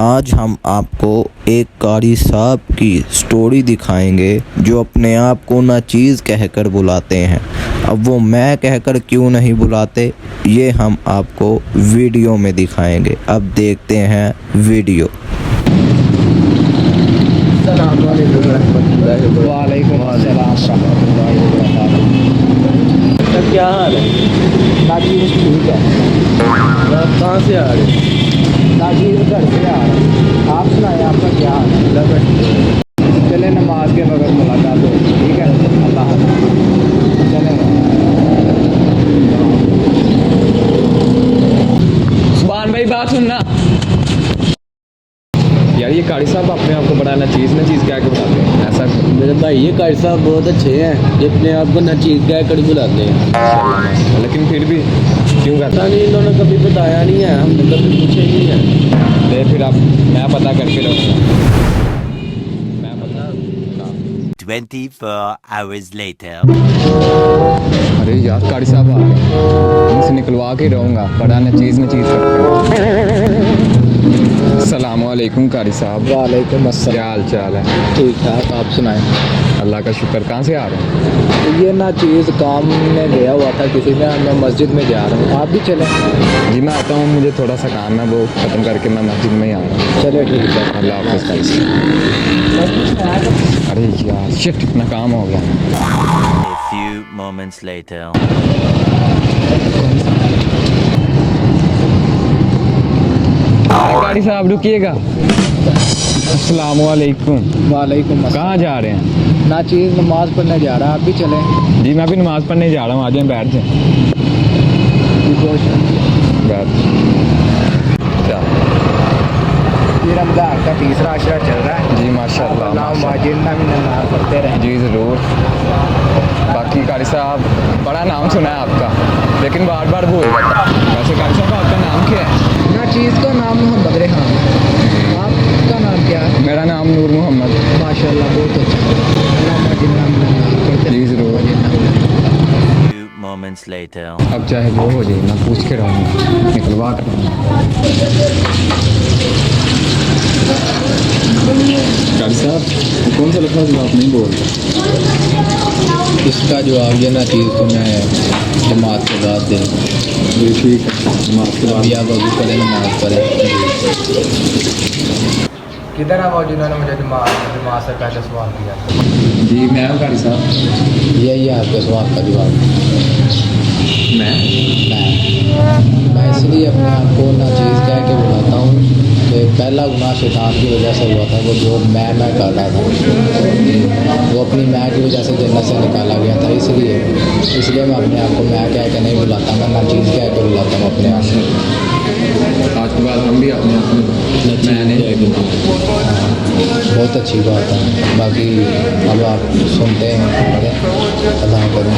आज हम आपको एक कारी सांप की स्टोरी दिखाएंगे जो अपने आप को नाचीज़ कहकर बुलाते हैं। अब वो मैं कहकर क्यों नहीं बुलाते, ये हम आपको वीडियो में दिखाएंगे। अब देखते हैं वीडियो। वालेकुम अस्सलाम रहमतुल्लाहि व बरकातहू। क्या हाल है? नाजीर ठीक है। आप कहाँ से आ रहे हैं? नाजीर घर से आ रहे हैं। आप सुनाए, आपका क्या हाल है? चले नमाज के वक्त मुलाकात हो, ठीक है। अल्लाह हाफ़िज़। चले सुभान भाई, बात सुनना यार। ये कारी साहब अपने आप को बड़ा नचीज़ क्या के बुलाते हैं? ऐसा मेरे भाई ये कारी साहब बहुत अच्छे हैं, ये अपने आप को नचीज़ कह कर बुलाते हैं। लेकिन फिर भी क्यों करता पता नहीं, इन्होंने कभी बताया नहीं है, हमने कभी पूछे ही नहीं है। है? फिर आप मैं पता करके रहूँगा। मैं पता 24 hours later. अरे यार, कारी साहब आ गए, इनसे निकलवा के रहूँगा। बड़ा नचीज़ करते हैं। अस्सलामुअलैकुम कारी साहब। वालेकुम अस्सलाम। क्या हाल चाल है? ठीक ठाक, आप सुनाएं। अल्लाह का शुक्र। कहाँ से आ रहे हैं? तो ये नाचीज़ काम में गया हुआ था किसी में, मैं मस्जिद में जा रहा हूँ। आप भी चलें? जी मैं आता हूँ, मुझे थोड़ा सा काम है, वो ख़त्म करके मैं मस्जिद में ही आ रहा हूँ। चले ठीक है। अल्लाह हाफ़िज़ कारी साहब। अरे यार शिट, इतना काम हो गया। A few moments later. कारी साहब रुकिएगा। अस्सलामुअलैकुम। वालेकुम अस्सलाम। कहाँ जा रहे हैं? नाचीज़ नमाज़ पढ़ने जा रहा है, आप भी चलें? जी मैं भी नमाज़ पढ़ने जा रहा हूँ। आ जाए, बैठ जाए। बैठ क्या? ये रमज़ान का तीसरा अशरा चल रहा है। जी माशाल्लाह माशाल्लाह भी नमाज़ पढ़ते रहें। जी ज़रूर। बाकी कारी साहब, बड़ा नाम सुना है आपका, लेकिन बार बार भूल जाता। वैसे कारी साहब आपका नाम क्या है? नाचीज़ का नाम मोहम्मद रेहान है। आपका नाम क्या है? मेरा नाम नूर मोहम्मद। माशाल्लाह बहुत अच्छा। जी ज़रूर। Few moments later. अब चाहे जो हो जाए, मैं पूछ के रहूँगा, निकलवा कर रहूँगा। कारी साहब कौन सा लफ्ज़ जो आप नहीं बोल रहे? इसका जवाब ये नाचीज़ को मैं जमात के बाद दे। जी ठीक है, नमाज के बाद। या बाबू पढ़े नमाज पढ़े। किधर है वो जिन्होंने मुझे जमात से पहले सवाल किया? जी मैं हूँ कारी साहब। यही है आपके सवाल का जवाब। मैं इसलिए अपने आप को नाचीज़ कह के बुलाता हूँ कि पहला गुनाह शैतान की वजह से हुआ था। वो जो मैं कर रहा था, वो अपनी मैं की वजह से जन्नत से निकाला गया था। इसलिए मैं अपने आप को मैं कह के नहीं बुलाता, मैं नाचीज़ कह के बुलाता हूँ अपने आप को। आज के बाद हम भी अपने आप मैंने बहुत अच्छी बात है। बाकी अब आप सुनते हैं, पढ़ें, अदा करें।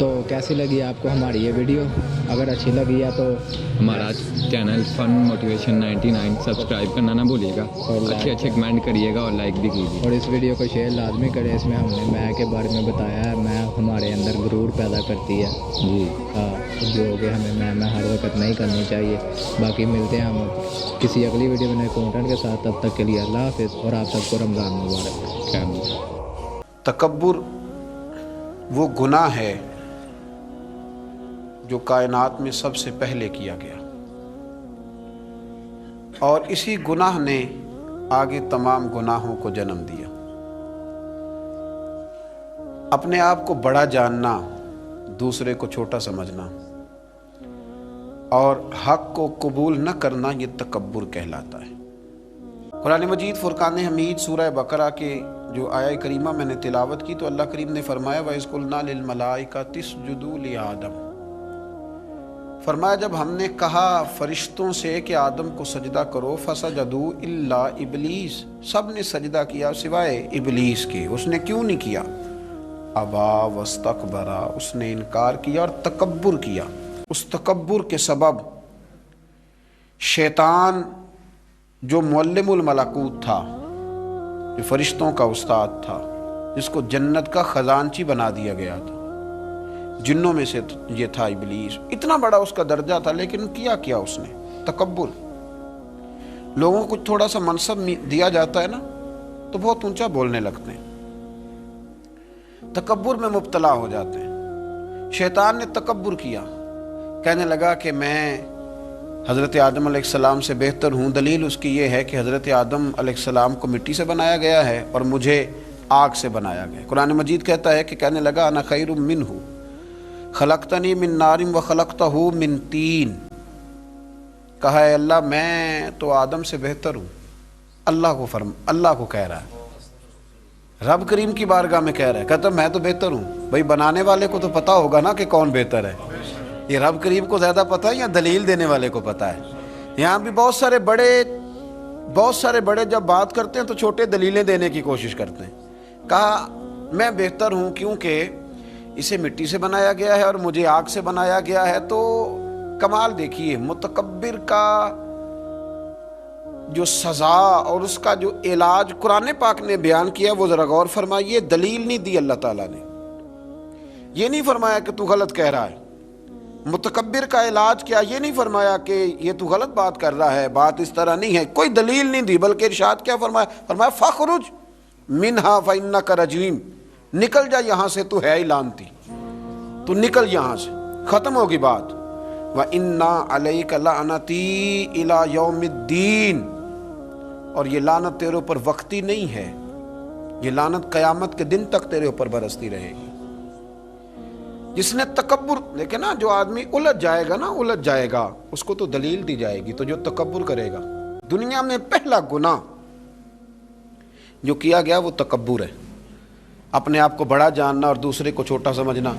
तो कैसी लगी आपको हमारी ये वीडियो? अगर अच्छी लगी है तो हमारा चैनल फन मोटिवेशन 99 सब्सक्राइब करना ना भूलिएगा, अच्छे कमेंट करिएगा और लाइक भी कीजिए। और इस वीडियो को शेयर लाजमी करें। इसमें हमने मैं के बारे में बताया है। मैं हमारे अंदर गुरूर पैदा करती है जी जो कि हमें मैं हर वक्त नहीं करनी चाहिए। बाकी मिलते हैं हम किसी अगली वीडियो में नए कंटेंट के साथ। तब तक के लिए अल्लाह हाफ़िज़ और आप सबको रमज़ान मुबारक। क्या तकब्बुर वो गुनाह है जो कायनात में सबसे पहले किया गया, और इसी गुनाह ने आगे तमाम गुनाहों को जन्म दिया। अपने आप को बड़ा जानना, दूसरे को छोटा समझना और हक को कबूल न करना, ये तकब्बुर कहलाता है। कुरान मजीद फुरकान हमीद सूरह बकरा के जो आया करीमा मैंने तिलावत की, तो अल्लाह करीम ने फरमाया वइज़ क़ुलना लिल मलाइका तिस्जुदू लि आदम फरमाया जब हमने कहा फरिश्तों से कि आदम को सजदा करो, फसजदू इल्ला इबलीस, सब ने सजदा किया सिवाय इबलीस के। उसने क्यों नहीं किया? अबा वस्तकबरा, उसने इनकार किया और तकब्बुर किया। उस तकब्बुर के सबब शैतान जो मुअल्लिमुल मलाकूत था, जो फरिश्तों का उस्ताद था, जिसको जन्नत का खजानची बना दिया गया था, जिन्नों में से ये था इबलीस, इतना बड़ा उसका दर्जा था, लेकिन किया क्या उसने? तकब्बुर। लोगों को थोड़ा सा मनसब दिया जाता है ना तो बहुत ऊंचा बोलने लगते हैं, तकब्बुर में मुब्तला हो जाते हैं। शैतान ने तकब्बुर किया, कहने लगा कि मैं हज़रत आदम अलैहिस्सलाम से बेहतर हूँ। दलील उसकी ये है कि हज़रत आदम अलैहिस्सलाम को मिट्टी से बनाया गया है और मुझे आग से बनाया गया। कुरान मजीद कहता है कि कहने लगा अना खैरुम मिन्हु खलक़तनी मिन नारिम व खलक़तहु मिन तीन। कहा है अल्लाह मैं तो आदम से बेहतर हूँ। अल्लाह को कह रहा है, रब करीम की बारगाह में कह रहा है, कहता मैं तो बेहतर हूँ। भाई बनाने वाले को तो पता होगा ना कि कौन बेहतर है। ये रब करीम को ज़्यादा पता है या दलील देने वाले को पता है? यहाँ भी बहुत सारे बड़े जब बात करते हैं तो छोटे दलीलें देने की कोशिश करते हैं। कहा मैं बेहतर हूँ क्योंकि इसे मिट्टी से बनाया गया है और मुझे आग से बनाया गया है। तो कमाल देखिए, मुतकब्बिर का जो सज़ा और उसका जो इलाज कुरान पाक ने बयान किया वो ज़रा गौर फरमाइए। दलील नहीं दी अल्लाह ताला ने, ये नहीं फरमाया कि तू गलत कह रहा है। मुतकब्बिर का इलाज क्या, ये नहीं फरमाया कि ये तू गलत बात कर रहा है, बात इस तरह नहीं है, कोई दलील नहीं दी। बल्कि इरशाद क्या फरमाया? फरमाया फ़ख़रुज मिन्हा फ़इन्नका रजीम, निकल जा यहाँ से, तू है ही लानती, तू निकल यहाँ से, ख़त्म होगी बात। व इन्ना अलैका लानती इला यौमिद्दीन, और ये लानत तेरे ऊपर वक्ती नहीं है, ये लानत क़यामत के दिन तक तेरे ऊपर बरसती रहेगी। जिसने तकब्बुर, देखे ना, जो आदमी उलझ जाएगा उसको तो दलील दी जाएगी। तो जो तकब्बुर करेगा, दुनिया में पहला गुनाह जो किया गया वो तकब्बुर है, अपने आप को बड़ा जानना और दूसरे को छोटा समझना।